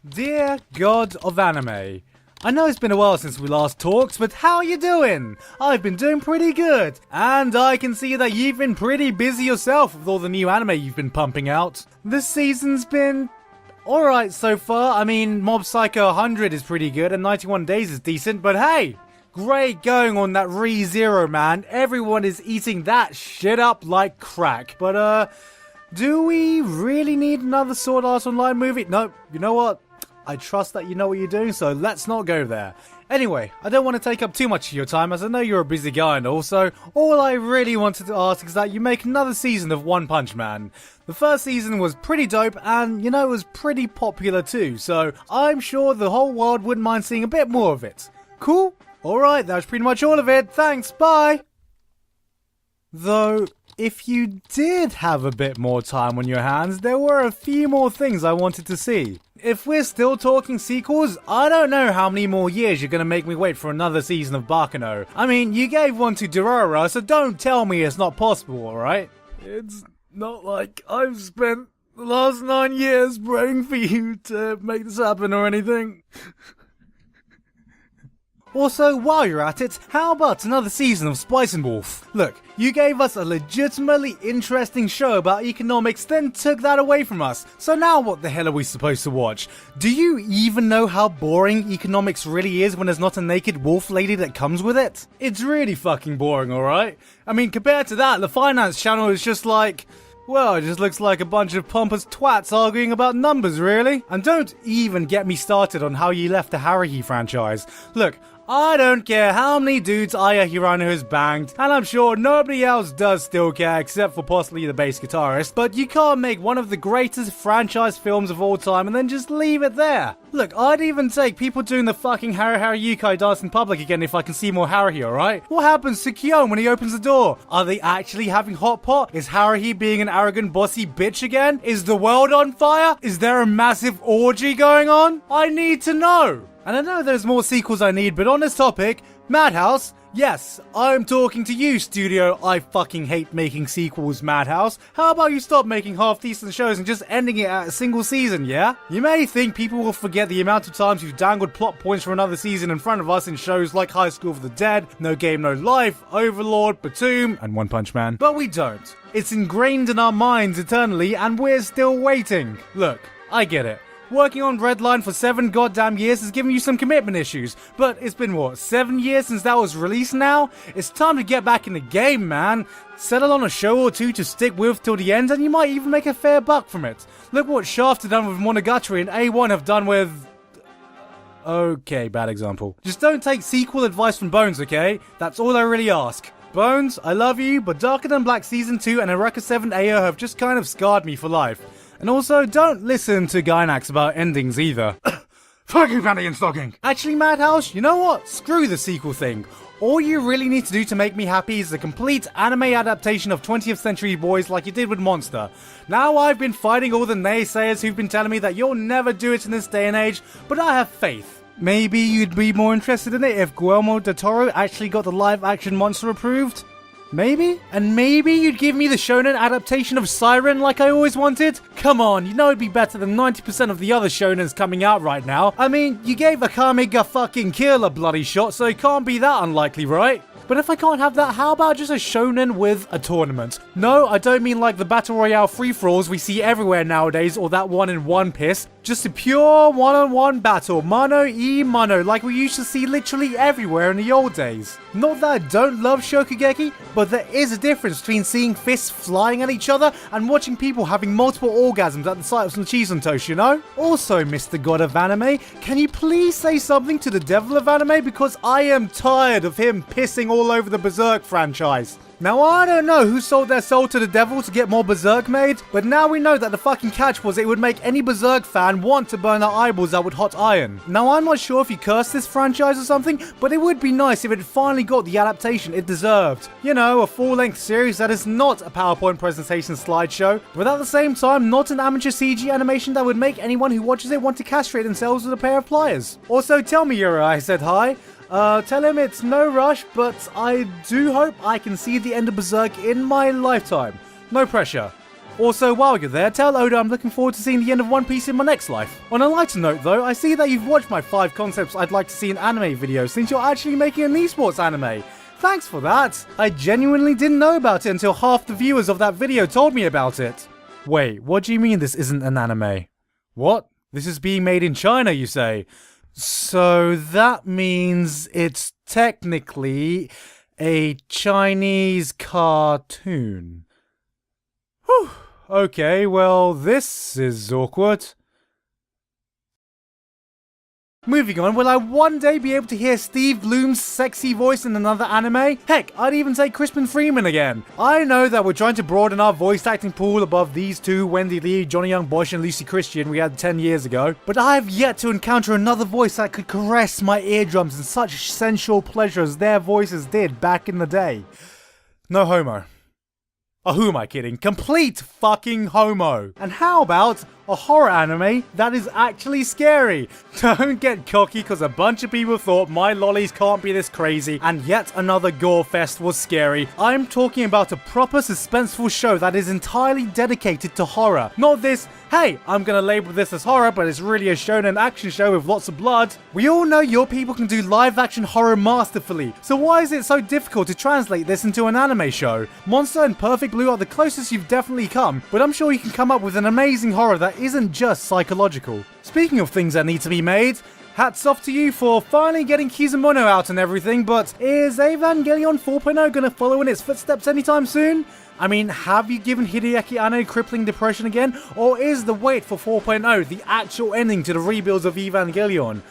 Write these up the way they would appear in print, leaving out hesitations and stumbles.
Dear God of Anime, I know it's been a while since we last talked, but how are you doing? I've been doing pretty good, and I can see that you've been pretty busy yourself with all the new anime you've been pumping out. This season's been alright so far. I mean, Mob Psycho 100 is pretty good, and 91 Days is decent, but hey! Great going on that ReZero, man. Everyone is eating that shit up like crack. But, do we really need another Sword Art Online movie? No, you know what? I trust that you know what you're doing, so let's not go there. Anyway, I don't want to take up too much of your time, as I know you're a busy guy, and also, all I really wanted to ask is that you make another season of One Punch Man. The first season was pretty dope, and, you know, it was pretty popular too, so I'm sure the whole world wouldn't mind seeing a bit more of it. Cool? Alright, that was pretty much all of it. Thanks, bye! Though, if you did have a bit more time on your hands, there were a few more things I wanted to see. If we're still talking sequels, I don't know how many more years you're gonna make me wait for another season of Baccano. I mean, you gave one to Durarara, so don't tell me it's not possible, alright? It's not like I've spent the last 9 years praying for you to make this happen or anything. Also, while you're at it, how about another season of Spice and Wolf? Look, you gave us a legitimately interesting show about economics, then took that away from us. So now what the hell are we supposed to watch? Do you even know how boring economics really is when there's not a naked wolf lady that comes with it? It's really fucking boring, alright? I mean, compared to that, the finance channel is just like... well, it just looks like a bunch of pompous twats arguing about numbers, really. And don't even get me started on how you left the Haruhi franchise. Look, I don't care how many dudes Aya Hirano has banged, and I'm sure nobody else does still care except for possibly the bass guitarist, but you can't make one of the greatest franchise films of all time and then just leave it there. Look, I'd even take people doing the fucking Haruhi Yukai dance in public again if I can see more Haruhi, alright? What happens to Kyon when he opens the door? Are they actually having hot pot? Is Haruhi being an arrogant bossy bitch again? Is the world on fire? Is there a massive orgy going on? I need to know! And I know there's more sequels I need, but on this topic, Madhouse, yes, I'm talking to you, studio. I fucking hate making sequels, Madhouse. How about you stop making half-decent shows and just ending it at a single season, yeah? You may think people will forget the amount of times you've dangled plot points for another season in front of us in shows like High School of the Dead, No Game No Life, Overlord, Batum, and One Punch Man. But we don't. It's ingrained in our minds eternally, and we're still waiting. Look, I get it. Working on Redline for 7 goddamn years has given you some commitment issues, but it's been what, 7 years since that was released now? It's time to get back in the game, man. Settle on a show or two to stick with till the end and you might even make a fair buck from it. Look what Shaft have done with Monogatari and A1 have done with... okay, bad example. Just don't take sequel advice from Bones, okay? That's all I really ask. Bones, I love you, but Darker Than Black Season 2 and Eureka 7 AO have just kind of scarred me for life. And also, don't listen to Gainax about endings either. Fucking panty and stocking! Actually, Madhouse, you know what? Screw the sequel thing. All you really need to do to make me happy is a complete anime adaptation of 20th Century Boys like you did with Monster. Now I've been fighting all the naysayers who've been telling me that you'll never do it in this day and age, but I have faith. Maybe you'd be more interested in it if Guillermo del Toro actually got the live-action Monster approved? Maybe? And maybe you'd give me the shonen adaptation of Siren like I always wanted? Come on, you know it'd be better than 90% of the other shonens coming out right now. I mean, you gave Akame fucking Kill a bloody shot, so it can't be that unlikely, right? But if I can't have that, how about just a shonen with a tournament? No, I don't mean like the Battle Royale free-for-alls we see everywhere nowadays, or that one in One Piece. Just a pure one-on-one battle, mano-e-mano, like we used to see literally everywhere in the old days. Not that I don't love Shokugeki, but there is a difference between seeing fists flying at each other and watching people having multiple orgasms at the sight of some cheese on toast, you know? Also, Mr. God of Anime, can you please say something to the Devil of Anime, because I am tired of him pissing all over the Berserk franchise. Now, I don't know who sold their soul to the devil to get more Berserk made, but now we know that the fucking catch was it would make any Berserk fan want to burn their eyeballs out with hot iron. Now, I'm not sure if you cursed this franchise or something, but it would be nice if it finally got the adaptation it deserved. You know, a full-length series that is not a PowerPoint presentation slideshow, but at the same time, not an amateur CG animation that would make anyone who watches it want to castrate themselves with a pair of pliers. Also, tell me, Yura, I said hi. Tell him it's no rush, but I do hope I can see the end of Berserk in my lifetime. No pressure. Also, while you're there, tell Oda I'm looking forward to seeing the end of One Piece in my next life. On a lighter note though, I see that you've watched my 5 concepts I'd like to see in anime video since you're actually making an esports anime. Thanks for that. I genuinely didn't know about it until half the viewers of that video told me about it. Wait, what do you mean this isn't an anime? What? This is being made in China, you say? So that means it's technically a Chinese cartoon. Whew. Okay, well, this is awkward. Moving on, will I one day be able to hear Steve Bloom's sexy voice in another anime? Heck, I'd even say Crispin Freeman again. I know that we're trying to broaden our voice acting pool above these two, Wendy Lee, Johnny Young Bosch and Lucy Christian we had 10 years ago, but I have yet to encounter another voice that could caress my eardrums in such sensual pleasure as their voices did back in the day. No homo. Oh, who am I kidding? Complete fucking homo. And how about a horror anime that is actually scary? Don't get cocky because a bunch of people thought My Lollies Can't Be This Crazy and yet another gore fest was scary. I'm talking about a proper suspenseful show that is entirely dedicated to horror. Not this, hey, I'm gonna label this as horror, but it's really a shonen action show with lots of blood. We all know your people can do live action horror masterfully, so why is it so difficult to translate this into an anime show? Monster and Perfect Blue are the closest you've definitely come, but I'm sure you can come up with an amazing horror that isn't just psychological. Speaking of things that need to be made, hats off to you for finally getting Kizumono out and everything, but is Evangelion 4.0 gonna follow in its footsteps anytime soon? I mean, have you given Hideaki Anno crippling depression again, or is the wait for 4.0 the actual ending to the rebuilds of Evangelion?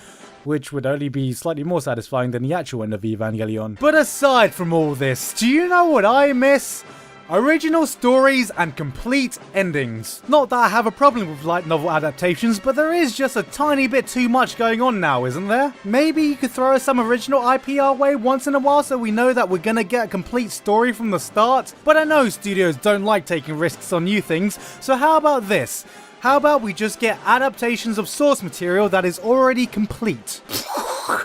Which would only be slightly more satisfying than the actual end of Evangelion. But aside from all this, do you know what I miss? Original stories and complete endings. Not that I have a problem with light novel adaptations, but there is just a tiny bit too much going on now, isn't there? Maybe you could throw some original IP our way once in a while so we know that we're gonna get a complete story from the start. But I know studios don't like taking risks on new things, so how about this? How about we just get adaptations of source material that is already complete?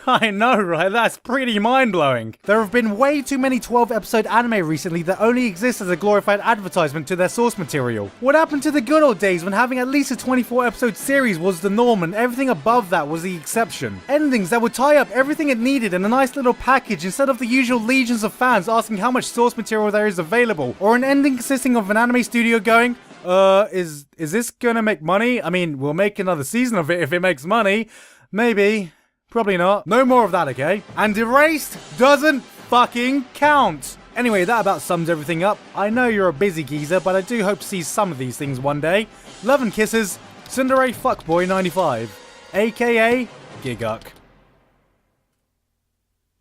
I know, right? That's pretty mind-blowing. There have been way too many 12-episode anime recently that only exist as a glorified advertisement to their source material. What happened to the good old days when having at least a 24-episode series was the norm and everything above that was the exception? Endings that would tie up everything it needed in a nice little package instead of the usual legions of fans asking how much source material there is available, or an ending consisting of an anime studio going, is this gonna make money? I mean, we'll make another season of it if it makes money. Maybe. Probably not. No more of that, okay? And Erased doesn't fucking count. Anyway, that about sums everything up. I know you're a busy geezer, but I do hope to see some of these things one day. Love and kisses, Tsundere Fuckboy 95, aka Gigguk.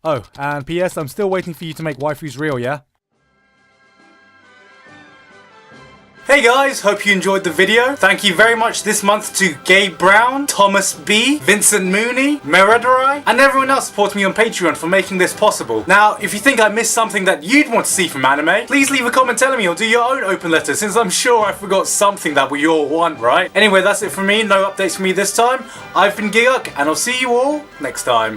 Oh, and PS, I'm still waiting for you to make waifus real, yeah? Hey guys, hope you enjoyed the video. Thank you very much this month to Gabe Brown, Thomas B, Vincent Mooney, Meredarai, and everyone else supporting me on Patreon for making this possible. Now, if you think I missed something that you'd want to see from anime, please leave a comment telling me or do your own open letter, since I'm sure I forgot something that we all want, right? Anyway, that's it from me. No updates from me this time. I've been Gigguk, and I'll see you all next time.